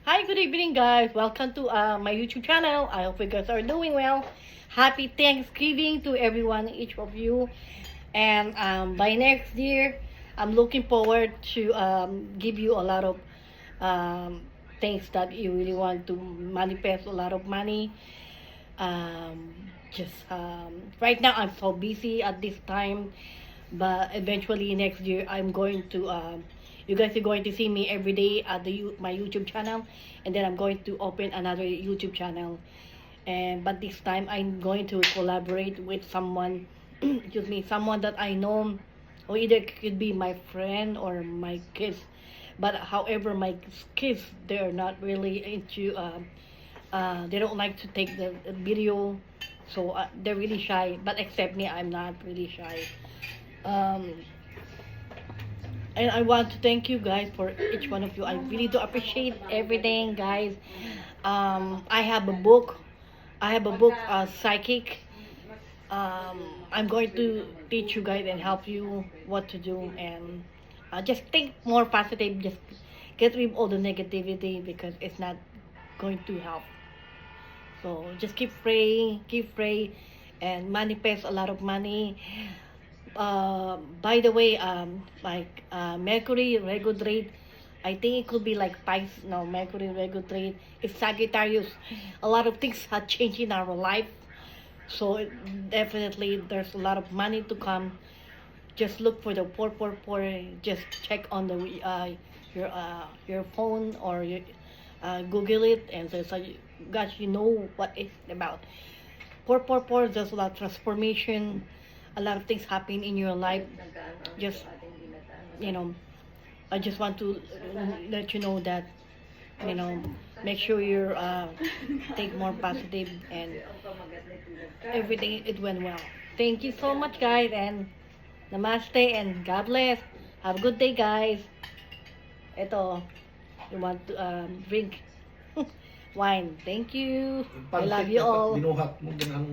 Hi, good evening, guys. Welcome to my YouTube channel. I hope you guys are doing well. Happy Thanksgiving to everyone, each of you. And by next year, I'm looking forward to give you a lot of things that you really want to manifest a lot of money. Um, just right now, I'm so busy at this time, but eventually next year, I'm going to. You guys are going to see me every day at my YouTube channel, and then I'm going to open another YouTube channel. And but this time, I'm going to collaborate with someone. Excuse me, someone that I know, or either it could be my friend or my kids. But however, my kids, they're not really into. They don't like to take the video, so they're really shy. But except me, I'm not really shy. Um, and I want to thank you guys for each one of you. I really do appreciate everything, guys. I have a book. I have a book, Psychic. I'm going to teach you guys and help you what to do, and just think more positive. Just get rid of all the negativity because it's not going to help. So just keep praying, and manifest a lot of money. By the way, like Mercury retrograde, I think it could be like Pisces. No, Mercury retrograde. It's Sagittarius. A lot of things have changed in our life, so definitely there's a lot of money to come. Just look for the 444. Just check on the your phone or your Google it, and so you guys, you know what it's about. 444, there's a lot of transformation, a lot of things happen in your life. Just, you know, I just want to let you know that, you know, make sure you're think more positive, and everything it went well. Thank you so much, guys, and namaste, and God bless. Have a good day, guys. Ito, you want to drink wine. Thank you. I love you all. Binuhat mo ganang